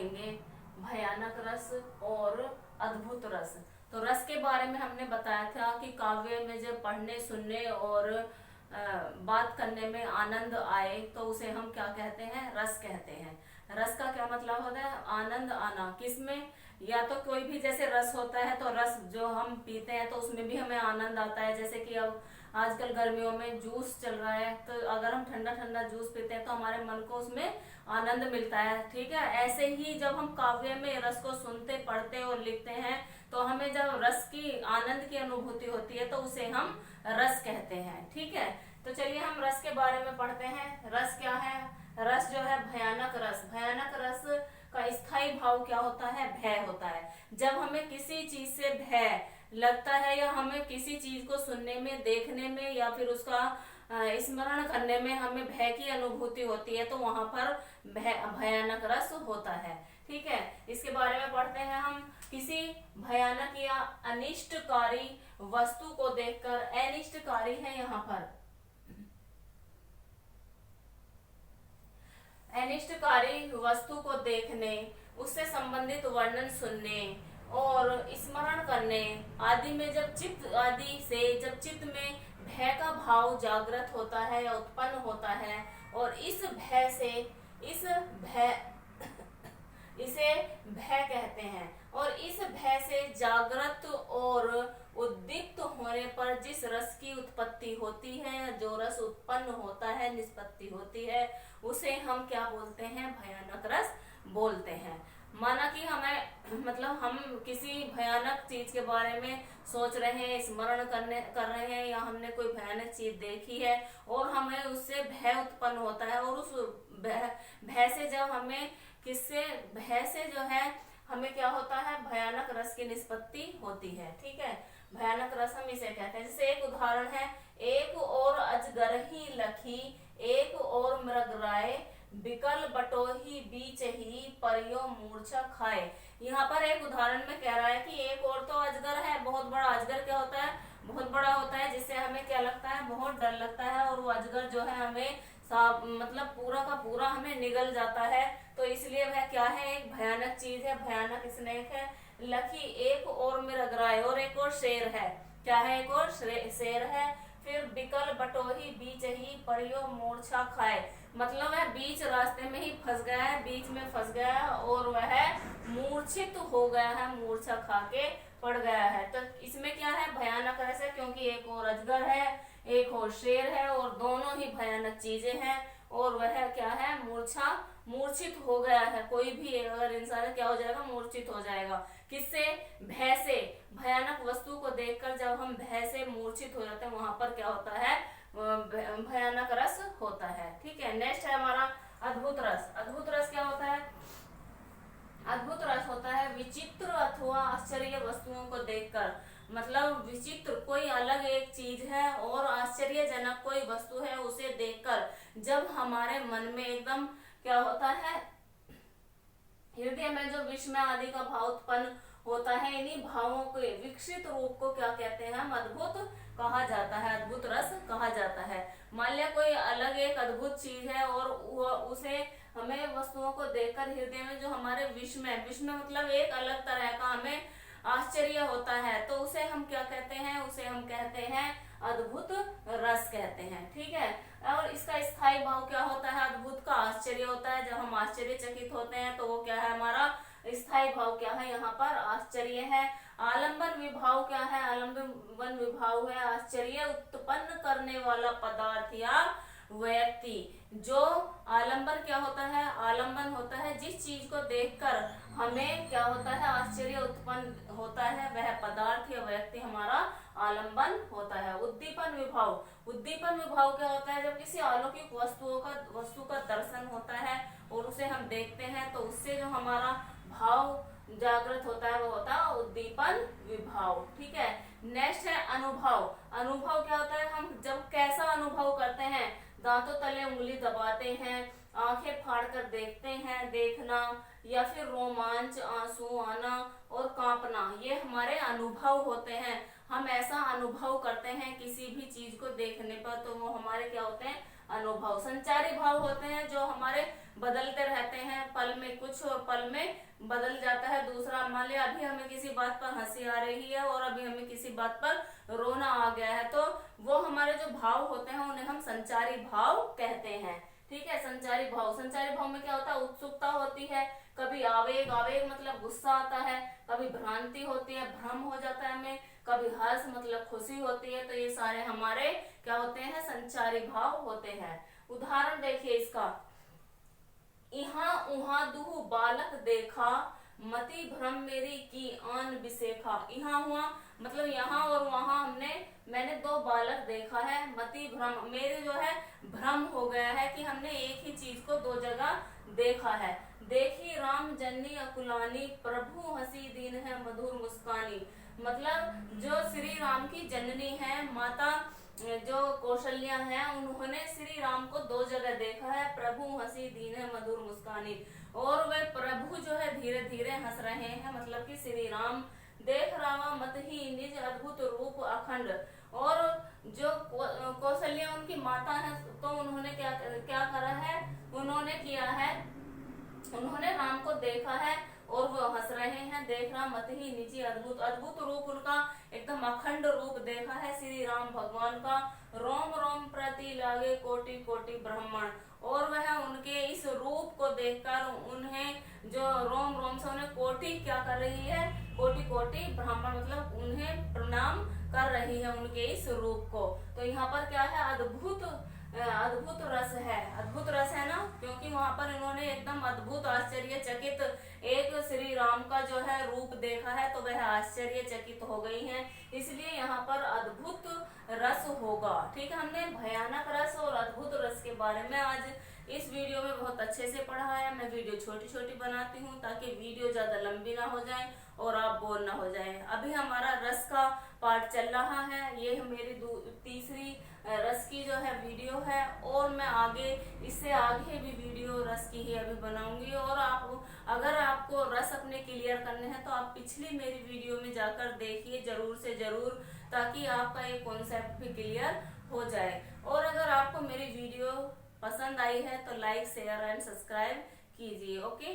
पढ़ेंगे भयानक रस और अद्भुत रस। तो रस के बारे में हमने बताया था कि काव्य में जब पढ़ने सुनने और बात करने में आनंद आए तो उसे हम क्या कहते हैं, रस कहते हैं। रस का क्या मतलब होता है, आनंद आना। किसमें, या तो कोई भी जैसे रस होता है तो रस जो हम पीते हैं तो उसमें भी हमें आनंद आता है। जैसे कि अब आजकल गर्मियों में जूस चल रहा है, तो अगर हम ठंडा ठंडा जूस पीते हैं तो हमारे मन को उसमें आनंद मिलता है। ठीक है, ऐसे ही जब हम काव्य में रस को सुनते पढ़ते और लिखते हैं तो हमें जब रस की आनंद की अनुभूति होती है तो उसे हम रस कहते हैं। ठीक है, तो चलिए हम रस के बारे में पढ़ते हैं। रस क्या है, रस जो है भयानक रस। भयानक रस का स्थायी भाव क्या होता है, भय होता है। जब हमें किसी चीज से भय लगता है या हमें किसी चीज को सुनने में, देखने में या फिर उसका स्मरण करने में हमें भय की अनुभूति होती है तो वहां पर भयानक रस होता है। ठीक है, इसके बारे में पढ़ते हैं हम। किसी भयानक या अनिष्टकारी वस्तु को देखकर, अनिष्टकारी है यहाँ पर, अनिष्टकारी वस्तु को देखने, उससे संबंधित वर्णन सुनने और स्मरण करने आदि में जब चित्त आदि से जब चित्त में भय का भाव जागृत होता है या उत्पन्न होता है और इस भय से, इस भय इसे भय कहते हैं। और इस भय से जागृत और उद्दीप्त होने पर जिस रस की उत्पत्ति होती है, जो रस उत्पन्न होता है, निष्पत्ति होती है, उसे हम क्या बोलते हैं, भयानक रस बोलते हैं। माना कि हमें, मतलब हम किसी भयानक चीज के बारे में सोच रहे हैं, स्मरण कर रहे हैं या हमने कोई भयानक चीज देखी है और हमें उससे भय उत्पन्न होता है और उस भय से जब हमें किससे, भय से जो है हमें क्या होता है, भयानक रस की निष्पत्ति होती है। ठीक है, भयानक रस हम इसे कहते हैं। जैसे एक उदाहरण है, एक और अजगर ही लखी, एक और मृगराय, बिकल बटोही बीच ही, परियो मूर्छा खाए। यहाँ पर एक उदाहरण में कह रहा है कि एक और तो अजगर है, बहुत बड़ा अजगर क्या होता है, बहुत बड़ा होता है, जिससे हमें क्या लगता है, बहुत डर लगता है। और वो अजगर जो है हमें मतलब पूरा का पूरा हमें निगल जाता है, तो इसलिए वह क्या है, एक भयानक चीज है, भयानक स्नेक है। लकी, एक और मृगराय, और एक और शेर है। क्या है, एक और शेर है। फिर बिकल बटोही बीच ही, परियो मूर्छा खाए, मतलब वह बीच रास्ते में ही फंस गया है, बीच में फंस गया है और वह मूर्छित हो गया है, मूर्छा खा के पड़ गया है। तो इसमें क्या है, भयानक रस है, क्योंकि एक और अजगर है, एक और शेर है और दोनों ही भयानक चीजें हैं। और वह क्या है, मूर्छित हो गया है। कोई भी अगर इंसान क्या हो जाएगा, मूर्छित हो जाएगा। किससे, भय से। भयानक वस्तु को देखकर जब हम भय से मूर्छित हो जाते हैं वहां पर क्या होता है, भयानक रस होता है। ठीक है, नेक्स्ट है हमारा अद्भुत रस। अद्भुत रस क्या होता है, अद्भुत रस होता है विचित्र अथवा आश्चर्य वस्तुओं को देखकर। मतलब विचित्र, कोई अलग एक चीज है और आश्चर्यजनक कोई वस्तु है, उसे देखकर जब हमारे मन में एकदम क्या होता है, हृदय में जो विस्मय आदि का भाव उत्पन्न होता है, इन्हीं भावों के विकसित रूप को क्या कहते हैं, हम अद्भुत कहा जाता है, अद्भुत रस कहा जाता है। मान लिया कोई अलग एक अद्भुत चीज है और उसे हमें वस्तुओं को देखकर हृदय में जो हमारे विस्मय, विस्मय मतलब एक अलग तरह का हमें आश्चर्य होता है, तो उसे हम क्या कहते हैं, उसे हम कहते हैं अद्भुत रस कहते हैं। ठीक है, और इसका स्थायी भाव क्या होता है, अद्भुत का आश्चर्य होता है। जब हम आश्चर्यचकित होते हैं तो वो क्या है, हमारा स्थायी भाव क्या है, यहाँ पर आश्चर्य है। आलंबन विभाव क्या है, आलंबन विभाव है आश्चर्य उत्पन्न करने वाला पदार्थ या व्यक्ति। जो आलंबन क्या होता है, आलंबन होता है जिस चीज को देखकर हमें क्या होता है, आश्चर्य उत्पन्न होता है, वह पदार्थ या व्यक्ति हमारा आलंबन होता है। उद्दीपन विभाव, उद्दीपन विभाव क्या होता है, जब किसी अलौकिक वस्तु का दर्शन होता है और उसे हम देखते हैं तो उससे जो हमारा भाव जागृत होता है वो होता है उद्दीपन विभाव। ठीक है, नेक्स्ट है अनुभव। अनुभव क्या होता है, हम जब कैसा अनुभव करते हैं, दांतों तले उंगली दबाते हैं, आंखें फाड़कर देखते हैं, देखना या फिर रोमांच, आंसू आना और कांपना, ये हमारे अनुभव होते हैं। हम ऐसा अनुभव करते हैं किसी भी चीज को देखने पर तो वो हमारे क्या होते हैं, अनुभव। संचारी भाव होते हैं जो हमारे बदलते रहते हैं, पल में कुछ और पल में बदल जाता है दूसरा। मान लिया अभी हमें किसी बात पर हंसी आ रही है और अभी हमें किसी बात पर रोना आ गया है, तो वो हमारे जो भाव होते हैं उन्हें हम संचारी भाव कहते हैं। ठीक है, संचारी भाव में क्या होता है, उत्सुकता होती है, कभी आवेग, आवेग मतलब गुस्सा आता है, कभी भ्रांति होती है, भ्रम हो जाता है हमें, कभी हर्ष मतलब खुशी होती है। तो ये सारे हमारे क्या होते हैं, संचारी भाव होते हैं। उदाहरण देखिए इसका, इहाँ उहाँ दुहु बालक देखा, मति भ्रम मेरी की आन बिसेखा। इहाँ हुआ मतलब यहाँ और वहां मैंने दो बालक देखा है, मति भ्रम मेरे जो है भ्रम हो गया है कि हमने एक ही चीज को दो जगह देखा है। देखी राम जननी अकुलानी, प्रभु हंसी दीन है मधुर मुस्कानी। मतलब जो श्री राम की जननी है, माता जो कौशल्या है, उन्होंने श्री राम को दो जगह देखा है, प्रभु हंसी दीन है मधुर मुस्कानी। और वे प्रभु जो है धीरे धीरे हंस रहे हैं, मतलब कि श्री राम। देख रामा मत ही निज अद्भुत रूप अखंड। और जो कौशल्या उनकी माता है, तो उन्होंने क्या करा है, उन्होंने किया है, उन्होंने राम को देखा है और वो हंस रहे हैं। देख रहा मत ही निजी अद्भुत, अद्भुत रूप उनका एकदम अखंड रूप देखा है श्री राम भगवान का। रोम रोम प्रति लागे कोटि कोटि ब्राह्मण। और वह उनके इस रूप को देखकर उन्हें जो रोम रोम से उन्हें कोटि क्या कर रही है, कोटि कोटि ब्राह्मण मतलब उन्हें प्रणाम कर रही है उनके इस रूप को। तो यहाँ पर क्या है, अद्भुत रस है, अद्भुत रस है ना, क्योंकि वहां पर इन्होंने एकदम अद्भुत आश्चर्यचकित एक श्री राम का जो है रूप देखा है, तो वह आश्चर्यचकित हो गई हैं, इसलिए यहाँ पर अद्भुत रस होगा। ठीक है, हमने भयानक रस और अद्भुत रस के बारे में आज इस वीडियो में बहुत अच्छे से पढ़ा है। मैं वीडियो छोटी छोटी बनाती हूँ ताकि वीडियो ज्यादा लंबी ना हो जाए और आप बोर ना हो जाए। अभी हमारा रस का पार्ट चल रहा है, ये मेरी तीसरी रस की जो है वीडियो है, और मैं आगे इससे आगे भी वीडियो रस की ही अभी बनाऊंगी। और अगर आपको रस अपने क्लियर करने हैं तो आप पिछली मेरी वीडियो में जाकर देखिए जरूर से जरूर, ताकि आपका ये कॉन्सेप्ट भी क्लियर हो जाए। और अगर आपको मेरी वीडियो पसंद आई है तो लाइक शेयर एंड सब्सक्राइब कीजिए। ओके।